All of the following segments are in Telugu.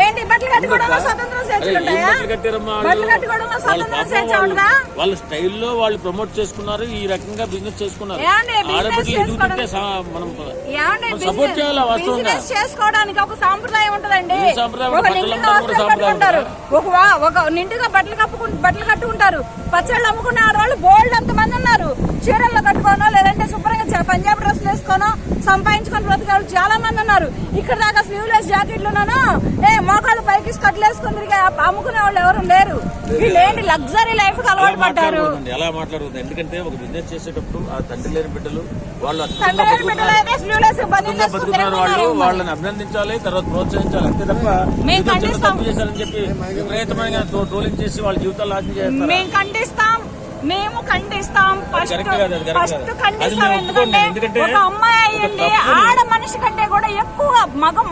ఏంటి బట్టలు కట్టుకోవడంలో స్వతంత్రం స్వేచ్ఛ ఉంటాయా? బట్టలు కట్టుకోవడంలో స్వతంత్రం స్వేచ్ఛ ఉండదా? వాళ్ళ స్టైల్లో వాళ్ళు ప్రమోట్ చేసుకున్నారు, ఈ రకంగా బిజినెస్ చేసుకున్నారు. బిజినెస్ చేసుకోవడానికి ఒక సాంప్రదాయం ఉంటదండి. ఒక నిండుగా బట్టలు కట్టుకుంటారు. పచ్చళ్ళు అమ్ముకునే ఆడవాళ్ళు బోల్డ్ అంత మంది ఉన్నారు. చీరల్లో కట్టుకోనో లేదంటే శుభ్రంగా పంజాబ్ డ్రెస్లు వేసుకోనో సంపాదించుకొని బ్రతకాలు చాలా మంది ఉన్నారు. ఇక్కడ దాకా స్లీవ్లెస్ జాకెట్లున్నాను, మోకాళ్ళు పైకి కట్లు వేసుకుని తిరిగి అమ్ముకునే వాళ్ళు ఎవరు లేరు. వీళ్ళేంటి లగ్జరీ లైఫ్ కి అలవాటు పడ్డారు. ఎలా మాట్లాడుతుంది? ఎందుకంటే ఒక బిజినెస్ చేసేటప్పుడు ఆ తండ్రి లేని బిడ్డలు వాళ్ళు వాళ్ళని అభినందించాలి, తర్వాత ప్రోత్సహించాలి. అంతే తప్ప తప్పు చేశారని చెప్పి విపరీతమైన ట్రోలింగ్ చేసి వాళ్ళ జీవితాలు నాశనం చేస్తారు. మేము ఖండిస్తాం. ఫస్ట్ ఖండిస్తాం. ఎందుకంటే ఒక అమ్మాయి అయ్యండి ఆడ మనిషి కంటే కూడా ఎక్కువ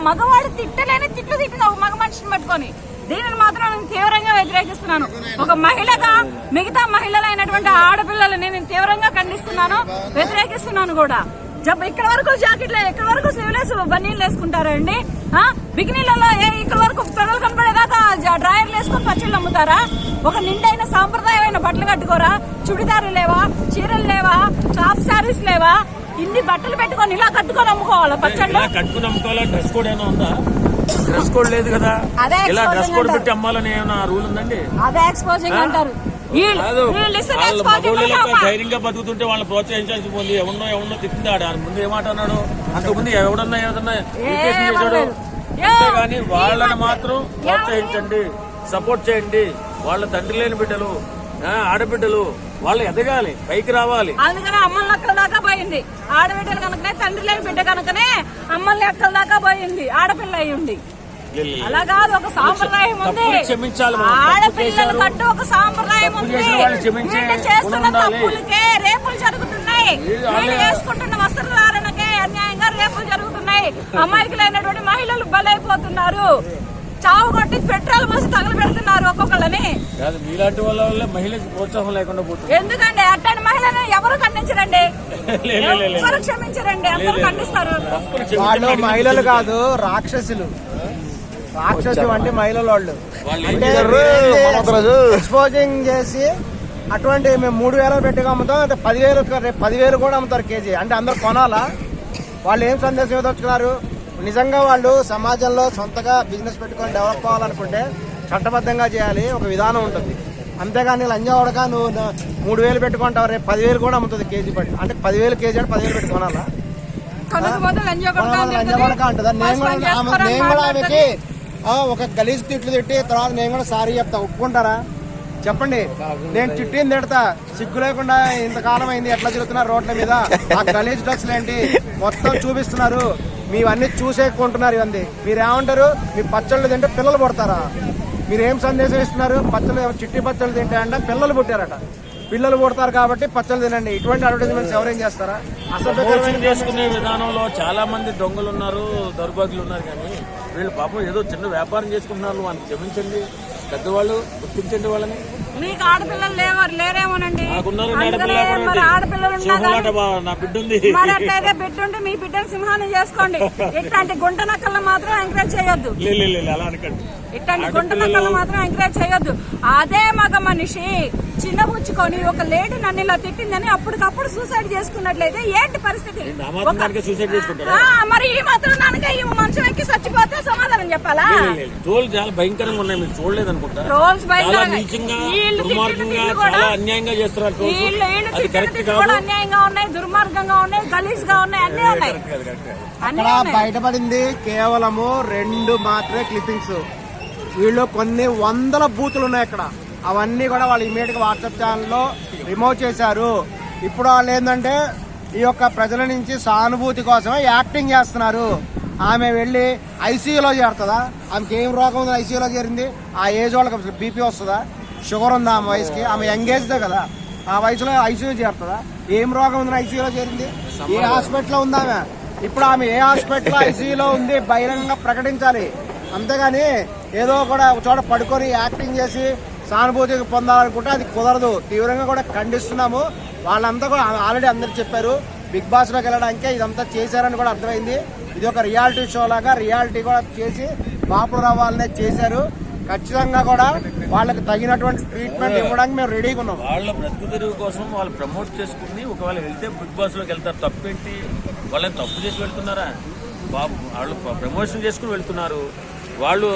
మగవాడు తిట్టలేని తిట్లు తిట్టిన ఒక మగ మనిషిని పట్టుకొని దీనిని మాత్రం నేను తీవ్రంగా వ్యతిరేకిస్తున్నాను. ఒక మహిళగా మిగతా మహిళలైనటువంటి ఆడపిల్లలని నేను తీవ్రంగా ఖండిస్తున్నాను, వ్యతిరేకిస్తున్నాను కూడా. ఇక్కడ వరకు జాకెట్లు, ఇక్కడ వరకు స్లీవ్లెస్ బనీలు వేసుకుంటారండి. బికినీలలో ఇక్కడ వరకు పిల్లలు కనపడేదాకా డ్రాయర్లు వేసుకొని పచ్చళ్ళు అమ్ముతారా? ఒక నిండైన సాంప్రదాయమైన బట్టలు కట్టుకోరా? చుడిదారులు లేవా? చీరలు లేవా? హాఫ్ శారీస్ లేవా? ఇన్ని బట్టలు పెట్టుకొని ఇలా కట్టుకొని అమ్ముకోవాలా పచ్చళ్ళు? కట్టుకుని అమ్ముకోవాలా? డ్రెస్ కోడ్ ఏమైనా ఉందా? డ్రెస్ కోడ్ లేదు కదా. ఇలా డ్రెస్ కోడ్ పెట్టి అమ్మాలని ఏమైనా రూల్ ఉందండి? అదే ఎక్స్పోజింగ్ అంటారు. ధైర్యంగా బతుకుతుంటే వాళ్ళని ప్రోత్సహించాల్సి పోయింది. ఎవరినో తిట్టిందాడు ముందు ఏమాట అన్నాడు, అంతకుముందు ఎవడన్నా ఏదన్నా చేశాడు. అంతేగాని వాళ్ళని మాత్రం ప్రోత్సహించండి, సపోర్ట్ చేయండి. వాళ్ళ తండ్రి లేని బిడ్డలు, ఆడబిడ్డలు వాళ్ళు ఎదగాలి, పైకి రావాలి. అందుకనే అమ్మల్ని అక్కల దాకా పోయింది. ఆడబిడ్డలు కనుకనే తండ్రి లేని బిడ్డ కనుకనే అమ్మల్ని అక్కల దాకా పోయింది. ఆడపిల్ల అయ్యుండి అలా కాదు, ఒక సాంప్రదాయం ఉంది. ఆడపిల్లలు కట్టు ఒక సాంప్రదాయం ఉంది. చేస్తున్న తప్పులకే రేపులు జరుగుతున్నాయి. వేసుకుంటున్న వస్త్రధారణకే అన్యాయంగా రేపులు జరుగుతున్నాయి. అమాయకులైనటువంటి మహిళలు బలైపోతున్నారు. చావు కొట్టి పెట్రోల్ పోసి తగలు పెడుతున్నారు ఒక్కొక్కళ్ళని. మీలాంటి వాళ్ళ మహిళకి ప్రోత్సాహం లేకుండా పోతుంది. ఎందుకండి అట్లాంటి మహిళలను ఎవరు ఖండించరండి, ఎవరు క్షమించరండి, అందరూ ఖండిస్తారు. వాళ్ళు మహిళలు కాదు, రాక్షసులు. రాక్షసు అంటే మహిళల వాళ్ళు అంటే ఎక్స్పోజింగ్ చేసి అటువంటి మేము 3,000 పెట్టుగా అమ్ముతాం, అంటే 10,000 కూడా అమ్ముతారు కేజీ. అంటే అందరు కొనాలా? వాళ్ళు ఏం సందేశం ఇవ్వదలుచుకున్నారు? నిజంగా వాళ్ళు సమాజంలో సొంతగా బిజినెస్ పెట్టుకొని డెవలప్ అవ్వాలనుకుంటే చట్టబద్ధంగా చేయాలి, ఒక విధానం ఉంటుంది. అంతేగాని లంజావడగా నువ్వు 3,000 పెట్టుకుంటావు, రేపు 10,000 కూడా అమ్ముతుంది కేజీ పట్టి. అంటే 10,000 కేజీ అంటే 10,000 పెట్టి కొనాలా? లంజావడక అంటుందా? నేను కూడా ఆమెకి ఒక గలీజ్ తిట్లు తిట్టి తర్వాత నేను కూడా సారీ చెప్తా, ఒప్పుకుంటారా చెప్పండి? నేను చిట్టిని తిడతా, సిగ్గు లేకుండా ఇంతకాలం అయింది ఎట్లా తిరుగుతున్నారు రోడ్ల మీద? ఆ గలీజ్ డ్రగ్స్ ఏంటి మొత్తం చూపిస్తున్నారు, మీవన్నీ చూసేకుంటున్నారు. ఇవన్నీ మీరేమంటారు? మీ పచ్చళ్ళు తింటే పిల్లలు పుడతారా? మీరేం సందేశం ఇస్తున్నారు? పచ్చళ్ళు చిట్టి పచ్చళ్ళు తింటాయంట, పిల్లలు పుట్టారట. పిల్లలు పుడతారు కాబట్టి పచ్చళ్ళు తినండి. ఇటువంటి అడ్వర్టైజ్మెంట్స్ ఎవరేం చేస్తారా? అసలు చేసుకునే విధానంలో చాలా మంది దొంగలు ఉన్నారు, దౌర్భాగ్యులు ఉన్నారు. కానీ వీళ్ళు పాపం ఏదో చిన్న వ్యాపారం చేసుకుంటున్నారు. వాళ్ళని క్షమించండి, పెద్దవాళ్ళు గుర్తించండి వాళ్ళని. మీకు ఆడపిల్లలు లేరేమోనండి. నా బిడ్డ ఉంది, మరి అట్లయితే బిడ్డ ఉంటే మీ బిడ్డను సింహాన్ని చేసుకోండి. ఇట్లాంటి గుంట నక్కలను మాత్రం ఎంకరేజ్ చేయొద్దు. అలా అనకండి, ఇట్లాంటి గుంట నక్కలను మాత్రం ఎంకరేజ్ చేయొద్దు. అదే మగ మనిషి చిన్నబుచ్చుకొని ఒక లేడీ నన్ను ఇలా తిట్టిందని అప్పటికప్పుడు సూసైడ్ చేసుకున్నట్లయితే ఏంటి పరిస్థితి? మరి ఈ మాత్రం దానికే ఈ మంచం ఎక్కి చచ్చిపోతే సమాధానం చెప్పాలా? ట్రోల్ చాలా భయంకరంగా ఉన్నాయి, మీరు చూడలేదు అనుకుంటా. ట్రోల్స్ అన్యాయంగా చేస్తున్నారు. అన్యాయంగా ఉన్నాయి, దుర్మార్గంగా ఉన్నాయి, గలీజ్ గా ఉన్నాయి, అన్ని ఉన్నాయి. అక్కడ బయటపడింది కేవలము 2 మాత్రమే క్లిప్పింగ్స్. వీళ్ళు కొన్ని 100 బూతులు ఉన్నాయి అక్కడ. అవన్నీ కూడా వాళ్ళు ఇమీడియట్ గా వాట్సాప్ ఛానల్లో రిమూవ్ చేశారు. ఇప్పుడు వాళ్ళు ఏంటంటే ఈ యొక్క ప్రజల నుంచి సానుభూతి కోసమే యాక్టింగ్ చేస్తున్నారు. ఆమె వెళ్ళి ఐసీయూలో చేరుతుందా? ఆమెకి ఏం రోగం ఉంది ఐసీయూలో చేరింది? ఆ ఏజ్ వాళ్ళకి బీపీ వస్తుందా? షుగర్ ఉందా ఆమె వయసుకి? ఆమె యంగ్ ఏజ్దే కదా, ఆ వయసులో ఐసీయూ చేరుతుందా? ఏం రోగం ఉందని ఐసీయూలో చేరింది? ఏ హాస్పిటల్లో ఉందా ఆమె? ఇప్పుడు ఆమె ఏ హాస్పిటల్ ఐసీయూలో ఉంది బహిరంగంగా ప్రకటించాలి. అంతేగాని ఏదో కూడా ఒక చోట పడుకొని యాక్టింగ్ చేసి సానుభూతి పొందాలనుకుంటే అది కుదరదు. తీవ్రంగా కూడా ఖండిస్తున్నాము. వాళ్ళంతా కూడా ఆల్రెడీ అందరు చెప్పారు. బిగ్ బాస్ లోకి వెళ్ళడానికే ఇదంతా చేశారని కూడా అర్థమైంది. ఇది ఒక రియాలిటీ షో లాగా రియాలిటీ కూడా చేసి పాపులర్ అవ్వాలనే చేశారు. ఖచ్చితంగా కూడా వాళ్ళకి తగినటువంటి ట్రీట్మెంట్ ఇవ్వడానికి మేము రెడీగా ఉన్నాం. వాళ్ళ బ్రతుకు తెరువు కోసం వాళ్ళు ప్రమోట్ చేసుకుని ఒకవేళ వెళ్తే బిగ్ బాస్ లోకి వెళ్తారు. తప్పేంటి? వాళ్ళని తప్పు చేసి వెళ్తున్నారా? వాళ్ళు ప్రమోషన్ చేసుకుని వెళ్తున్నారు. వాళ్ళు